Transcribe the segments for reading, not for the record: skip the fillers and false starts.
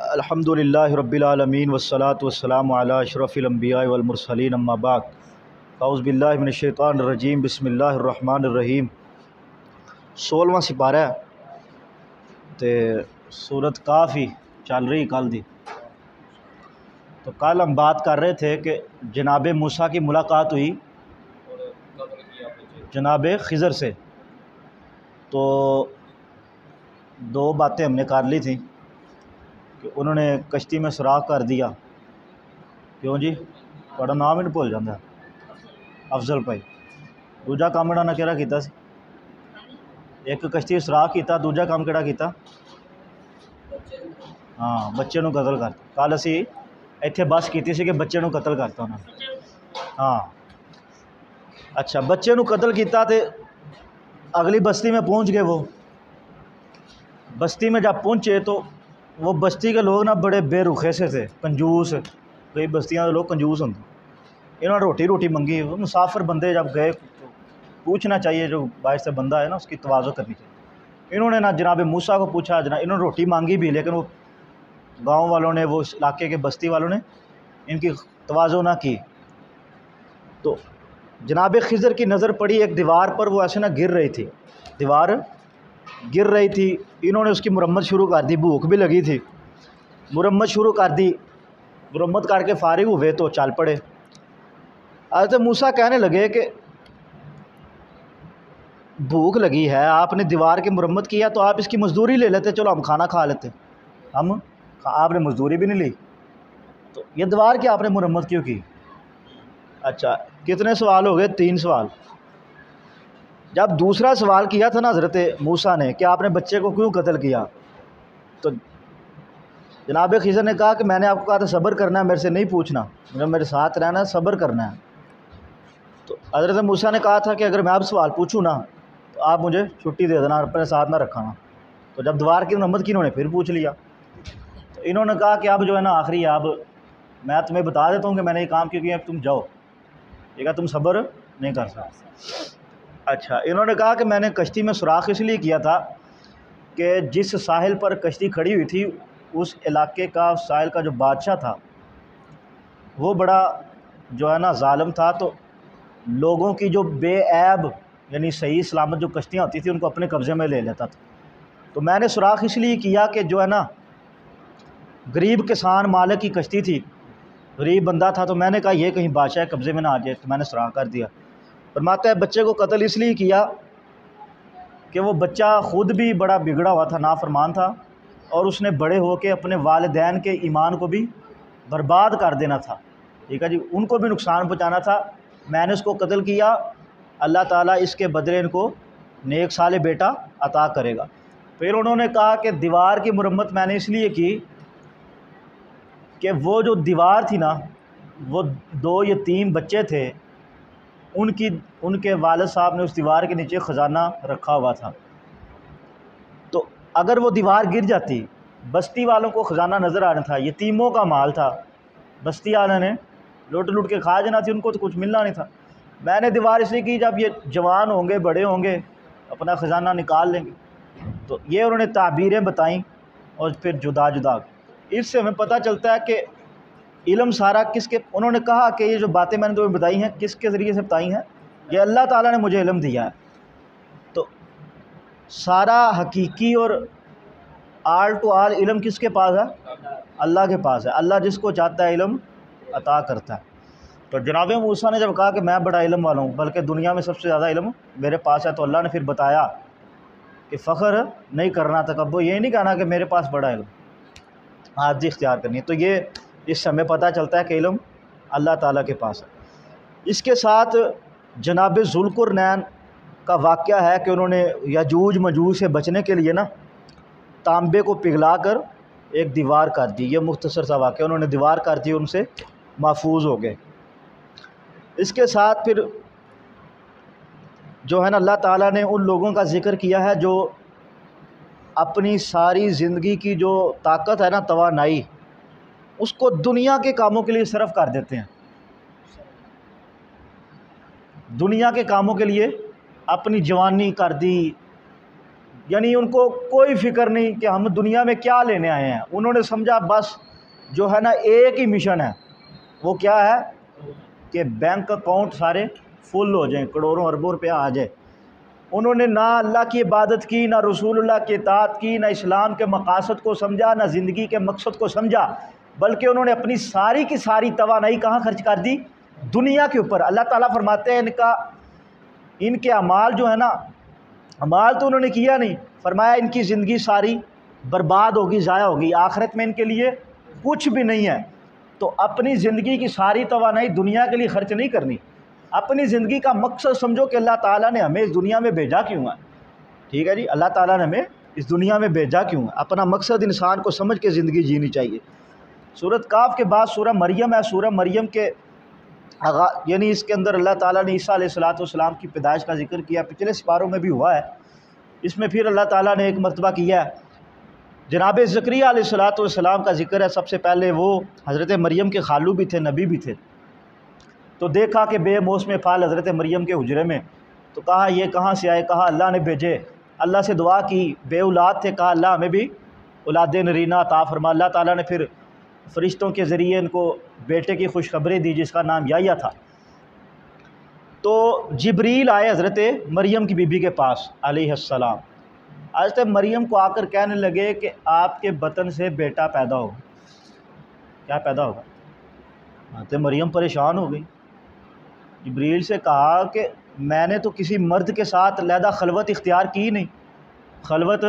الحمدللہ رب العالمین والصلاة والسلام علی اشرف الانبیاء والمرسلین اما بعد اعوذ باللہ من الشیطان الرجیم بسم اللہ الرحمن الرحیم 16واں سپارہ ہے تے سورت کاف ہی چل رہی کل دی۔ تو کل ہم بات کر رہے تھے کہ جناب موسیٰ کی ملاقات ہوئی جناب خضر سے، تو دو باتیں ہم نے کر لی تھیں کہ انہوں نے کشتی میں سوراخ کر دیا۔ کیوں جی تھوڑا نام ہی نہیں بھول جاتا افضل بھائی۔ دوجا کام انہوں نے کہڑا کیتا سی؟ ایک کشتی سوراخ کیتا، دوجا کام کہڑا کیتا؟ ہاں بچے نو قتل کرتا۔ کل اسی ایتھے بس کیتی سی کہ بچے نو قتل کرتا انہوں نے۔ ہاں اچھا بچے نو قتل کیتا تے اگلی بستی میں پہنچ گئے۔ وہ بستی میں جب پہنچے تو وہ بستی کے لوگ نا بڑے بے رخے سے تھے، کنجوس، کئی بستیاں کے لوگ کنجوس ہوتے۔ انہوں نے روٹی منگی۔ وہ مسافر بندے جب گئے تو پوچھنا چاہیے، جو باعث سے بندہ ہے نا اس کی تواضع کرنی چاہیے۔ انہوں نے نا جناب موسیٰ کو پوچھا، انہوں نے روٹی مانگی بھی، لیکن وہ گاؤں والوں نے، وہ علاقے کے بستی والوں نے ان کی تواضع نہ کی۔ تو جناب خضر کی نظر پڑی ایک دیوار پر، وہ ایسے نہ گر رہی تھی، دیوار گر رہی تھی۔ انہوں نے اس کی مرمت شروع کر دی، بھوک بھی لگی تھی، مرمت شروع کر دی۔ مرمت کر کے فارغ ہوئے تو چل پڑے۔ حضرت موسیٰ کہنے لگے کہ بھوک لگی ہے، آپ نے دیوار کی مرمت کیا تو آپ اس کی مزدوری لے لیتے، چلو ہم کھانا کھا لیتے۔ آپ نے مزدوری بھی نہیں لی، تو یہ دیوار کی آپ نے مرمت کیوں کی؟ اچھا کتنے سوال ہو گئے؟ 3 سوال۔ جب دوسرا سوال کیا تھا نا حضرت موسیٰ نے کہ آپ نے بچے کو کیوں قتل کیا، تو جناب خضر نے کہا کہ میں نے آپ کو کہا تھا صبر کرنا ہے، میرے سے نہیں پوچھنا، میرے ساتھ رہنا ہے، صبر کرنا ہے۔ تو حضرت موسیٰ نے کہا تھا کہ اگر میں آپ سوال پوچھوں نا تو آپ مجھے چھٹی دے دینا، اپنے ساتھ نہ رکھانا۔ تو جب دوبارہ کی مرمت کی انہوں نے پھر پوچھ لیا، تو انہوں نے کہا کہ اب جو ہے نا آخری، اب میں تمہیں بتا دیتا ہوں کہ میں نے یہ کام کیوں کیا، اب تم جاؤ، یہ کہا تم صبر نہیں کر سکتے۔ اچھا انہوں نے کہا کہ میں نے کشتی میں سوراخ اس لیے کیا تھا کہ جس ساحل پر کشتی کھڑی ہوئی تھی اس علاقے کا، ساحل کا جو بادشاہ تھا وہ بڑا جو ہے نا ظالم تھا، تو لوگوں کی جو بے عیب یعنی صحیح سلامت جو کشتیاں ہوتی تھیں ان کو اپنے قبضے میں لے لیتا تھا۔ تو میں نے سوراخ اس لیے کیا کہ جو ہے نا غریب کسان مالک کی کشتی تھی، غریب بندہ تھا، تو میں نے کہا یہ کہیں بادشاہ کے قبضے میں نہ آ جائے، تو میں نے سوراخ کر دیا۔ فرماتا ہے بچے کو قتل اس لیے کیا کہ وہ بچہ خود بھی بڑا بگڑا ہوا تھا، نافرمان تھا، اور اس نے بڑے ہو کے اپنے والدین کے ایمان کو بھی برباد کر دینا تھا، ٹھیک ہے جی، ان کو بھی نقصان پہنچانا تھا۔ میں نے اس کو قتل کیا، اللہ تعالیٰ اس کے بدلے ان کو نیک صالح بیٹا عطا کرے گا۔ پھر انہوں نے کہا کہ دیوار کی مرمت میں نے اس لیے کی کہ وہ جو دیوار تھی نا، وہ 2 یتیم بچے تھے، ان کے والد صاحب نے اس دیوار کے نیچے خزانہ رکھا ہوا تھا، تو اگر وہ دیوار گر جاتی، بستی والوں کو خزانہ نظر آنا تھا، یتیموں کا مال تھا، بستی والوں نے لوٹ کے کھا جانا تھی، ان کو تو کچھ ملنا نہیں تھا۔ میں نے دیوار اس لیے کی جب یہ جوان ہوں گے، بڑے ہوں گے، اپنا خزانہ نکال لیں گے۔ تو یہ انہوں نے تعبیریں بتائیں اور پھر جدا۔ اس سے ہمیں پتہ چلتا ہے کہ علم سارا کس کے، انہوں نے کہا کہ یہ جو باتیں میں نے تمہیں بتائی ہیں کس کے ذریعے سے بتائی ہیں؟ یہ اللہ تعالیٰ نے مجھے علم دیا ہے۔ تو سارا حقیقی اور آل ٹو آل علم کس کے پاس ہے؟ اللہ کے پاس ہے۔ اللہ جس کو چاہتا ہے علم عطا کرتا ہے۔ تو جناب موسیٰ نے جب کہا کہ میں بڑا علم والا ہوں، بلکہ دنیا میں سب سے زیادہ علم میرے پاس ہے، تو اللہ نے پھر بتایا کہ فخر نہیں کرنا، تکبر یہ نہیں کہنا کہ میرے پاس بڑا علم، عاجزی اختیار کرنی ہے۔ تو یہ اس سے ہمیں پتہ چلتا ہے کہ علم اللہ تعالیٰ کے پاس ہے۔ اس کے ساتھ جناب ذوالقرنین کا واقعہ ہے کہ انہوں نے یاجوج ماجوج سے بچنے کے لیے نا تانبے کو پگھلا کر ایک دیوار کر دی۔ یہ مختصر سا واقعہ، انہوں نے دیوار کر دی، ان سے محفوظ ہو گئے۔ اس کے ساتھ پھر جو ہے نا اللہ تعالیٰ نے ان لوگوں کا ذکر کیا ہے جو اپنی ساری زندگی کی جو طاقت ہے نا، توانائی، اس کو دنیا کے کاموں کے لیے صرف کر دیتے ہیں۔ دنیا کے کاموں کے لیے اپنی جوانی کر دی، یعنی ان کو کوئی فکر نہیں کہ ہم دنیا میں کیا لینے آئے ہیں، انہوں نے سمجھا بس جو ہے نا ایک ہی مشن ہے، وہ کیا ہے کہ بینک اکاؤنٹ سارے فل ہو جائیں، کروڑوں اربوں روپیہ آ جائے۔ انہوں نے نہ اللہ کی عبادت کی، نہ رسول اللہ کی اطاعت کی، نہ اسلام کے مقاصد کو سمجھا، نہ زندگی کے مقصد کو سمجھا، بلکہ انہوں نے اپنی ساری کی ساری توانائی کہاں خرچ کر دی؟ دنیا کے اوپر۔ اللہ تعالیٰ فرماتے ہیں ان کے اعمال جو ہے نا، اعمال تو انہوں نے کیا نہیں، فرمایا ان کی زندگی ساری برباد ہوگی، ضائع ہوگی، آخرت میں ان کے لیے کچھ بھی نہیں ہے۔ تو اپنی زندگی کی ساری توانائی دنیا کے لیے خرچ نہیں کرنی، اپنی زندگی کا مقصد سمجھو کہ اللہ تعالیٰ نے ہمیں اس دنیا میں بھیجا کیوں ہے۔ ٹھیک ہے جی، اللہ تعالیٰ نے ہمیں اس دنیا میں بھیجا کیوں ہے، اپنا مقصد انسان کو سمجھ کے زندگی جینی چاہیے۔ سورۃ کاف کے بعد سورہ مریم ہے۔ سورہ مریم کے یعنی اس کے اندر اللہ تعالیٰ نے عیسیٰ علیہ السلام کی پیدائش کا ذکر کیا، پچھلے سپاروں میں بھی ہوا ہے، اس میں پھر اللہ تعالیٰ نے ایک مرتبہ کیا ہے۔ جناب زکریا علیہ السلام کا ذکر ہے۔ سب سے پہلے وہ حضرت مریم کے خالو بھی تھے، نبی بھی تھے، تو دیکھا کہ بے موسم پھال حضرت مریم کے حجرے میں، تو کہا یہ کہاں سے آئے؟ کہا اللہ نے بھیجے۔ اللہ سے دعا کی، بے اولاد تھے، کہا اللہ ہمیں بھی اولاد نرینہ عطا فرما۔ اللہ تعالیٰ نے پھر فرشتوں کے ذریعے ان کو بیٹے کی خوشخبری دی جس کا نام یحییٰ تھا۔ تو جبریل آئے حضرت مریم کی بیوی کے پاس علیہ السلام، حضرت مریم کو آ کر کہنے لگے کہ آپ کے بطن سے بیٹا پیدا ہوگا۔ کیا پیدا ہوگا؟ حضرت مریم پریشان ہو گئی، جبریل سے کہا کہ میں نے تو کسی مرد کے ساتھ علیحدہ خلوت اختیار کی نہیں، خلوت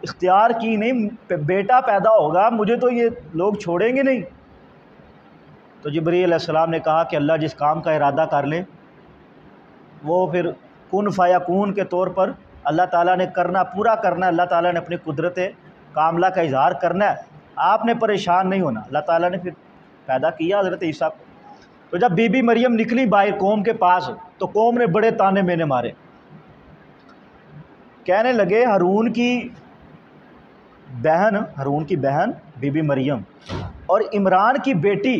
اختیار کی نہیں، بیٹا پیدا ہوگا، مجھے تو یہ لوگ چھوڑیں گے نہیں۔ تو جبریل علیہ السلام نے کہا کہ اللہ جس کام کا ارادہ کر لے وہ پھر کن فیکون کے طور پر اللہ تعالیٰ نے پورا کرنا ہے، اللہ تعالیٰ نے اپنی قدرت کاملہ کا اظہار کرنا ہے، آپ نے پریشان نہیں ہونا۔ اللہ تعالیٰ نے پھر پیدا کیا حضرت عیسیٰ کو۔ تو جب بی بی مریم نکلی باہر قوم کے پاس، تو قوم نے بڑے تانے مینے مارے، کہنے لگے ہارون کی بہن بی بی مریم اور عمران کی بیٹی،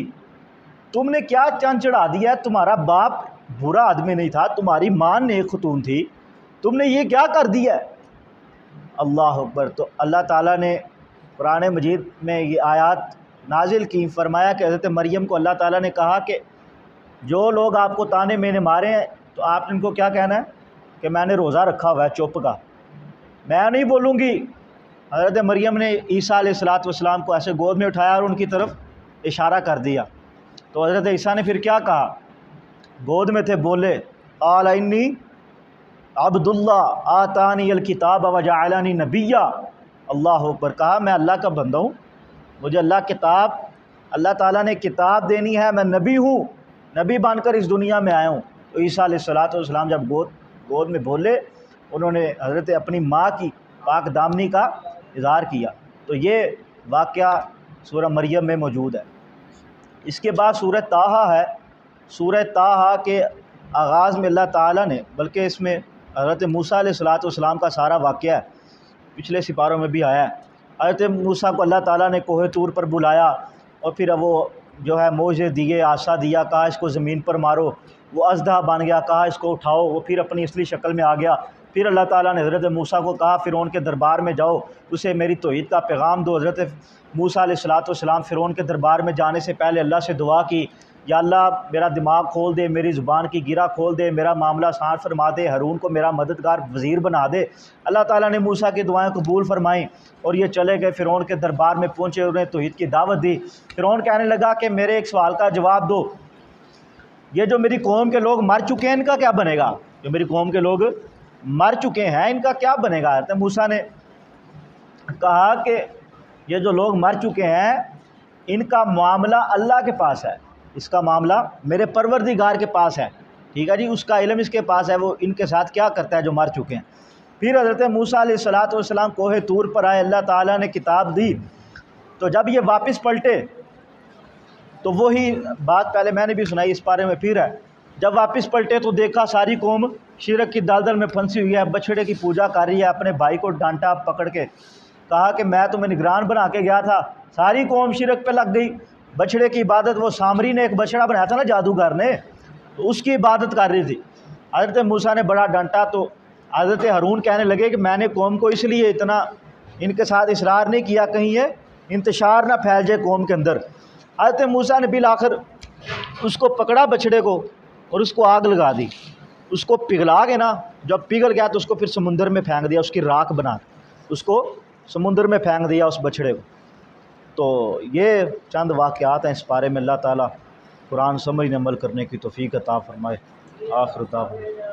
تم نے کیا چاند چڑھا دیا ہے؟ تمہارا باپ برا آدمی نہیں تھا، تمہاری ماں نیک خاتون تھی، تم نے یہ کیا کر دیا ہے؟ اللہ اکبر۔ تو اللہ تعالیٰ نے قرآن مجید میں یہ آیات نازل کی، فرمایا کہ حضرت مریم کو اللہ تعالیٰ نے کہا کہ جو لوگ آپ کو تانے مینے مارے ہیں تو آپ ان کو کیا کہنا ہے کہ میں نے روزہ رکھا ہوا ہے، چپ کا، میں نہیں بولوں گی۔ حضرت مریم نے عیسیٰ علیہ السلام کو ایسے گود میں اٹھایا اور ان کی طرف اشارہ کر دیا، تو حضرت عیسیٰ نے پھر کیا کہا؟ گود میں تھے، بولے قال انی عبد اللہ آتانی الکتاب وجعلنی نبیا۔ اللہ اکبر، کہا میں اللہ کا بندہ ہوں، مجھے اللہ تعالیٰ نے کتاب دینی ہے، میں نبی ہوں، نبی بن کر اس دنیا میں آیا ہوں۔ تو عیسیٰ علیہ السلام جب گود میں بولے، انہوں نے حضرت اپنی ماں کی پاک دامنی کا اظہار کیا۔ تو یہ واقعہ سورہ مریم میں موجود ہے۔ اس کے بعد سورہ طٰہٰ ہے۔ سورہ طٰہٰ کے آغاز میں اللہ تعالیٰ نے، بلکہ اس میں حضرت موسیٰ علیہ السلام کا سارا واقعہ ہے، پچھلے سپاروں میں بھی آیا ہے۔ حضرت موسیٰ کو اللہ تعالیٰ نے کوہ طور پر بلایا اور پھر وہ جو ہے موجے دیے، عصا دیا، کہا اس کو زمین پر مارو، وہ اژدہا بن گیا، کہا اس کو اٹھاؤ، وہ پھر اپنی اصلی شکل میں آ گیا۔ پھر اللہ تعالیٰ نے حضرت موسیٰ کو کہا فرعون کے دربار میں جاؤ، اسے میری توحید کا پیغام دو۔ حضرت موسیٰ علیہ السلام فرعون کے دربار میں جانے سے پہلے اللہ سے دعا کی، یا اللہ میرا دماغ کھول دے، میری زبان کی گرہ کھول دے، میرا معاملہ آسان فرما دے، ہارون کو میرا مددگار وزیر بنا دے۔ اللہ تعالیٰ نے موسیٰ کی دعائیں قبول فرمائیں اور یہ چلے گئے فرعون کے دربار میں پہنچے، انہیں توحید کی دعوت دی۔ فرعون کہنے لگا کہ میرے ایک سوال کا جواب دو، یہ جو میری قوم کے لوگ مر چکے ہیں ان کا کیا بنے گا؟ جو میری قوم کے لوگ مر چکے ہیں ان کا کیا بنے گا؟ حضرت موسیٰ نے کہا کہ یہ جو لوگ مر چکے ہیں ان کا معاملہ اللہ کے پاس ہے، اس کا معاملہ میرے پروردگار کے پاس ہے، ٹھیک ہے جی، اس کا علم اس کے پاس ہے، وہ ان کے ساتھ کیا کرتا ہے جو مر چکے ہیں۔ پھر حضرت موسیٰ علیہ السلام کوہ طور پر آئے، اللہ تعالیٰ نے کتاب دی، تو جب یہ واپس پلٹے تو وہی بات پہلے میں نے بھی سنائی، اس بارے میں پھر ہے، جب واپس پلٹے تو دیکھا ساری قوم شرک کی دلدل میں پھنسی ہوئی ہے، بچھڑے کی پوجا کر رہی ہے، اپنے بھائی کو ڈانٹا پکڑ کے، کہا کہ میں تمہیں نگران بنا کے گیا تھا، ساری قوم شرک پہ لگ گئی، بچھڑے کی عبادت، وہ سامری نے ایک بچھڑا بنایا تھا نا جادوگر نے، تو اس کی عبادت کر رہی تھی۔ حضرت موسیٰ نے بڑا ڈانٹا تو حضرت ہارون کہنے لگے کہ میں نے قوم کو اس لیے اتنا ان کے ساتھ اصرار نہیں کیا کہیں یہ انتشار نہ پھیل جائے قوم کے اندر۔ حضرت موسیٰ نے بالآخر اس کو پکڑا بچھڑے کو اور اس کو آگ لگا دی، اس کو پگھلا کے نا، جب پگھل گیا تو اس کو پھر سمندر میں پھینک دیا، اس کی راکھ بنا اس کو سمندر میں پھینک دیا اس بچھڑے کو۔ تو یہ چند واقعات ہیں اس بارے میں۔ اللہ تعالیٰ قرآن سمجھنے عمل کرنے کی توفیق عطا فرمائے۔ آخر دعوانا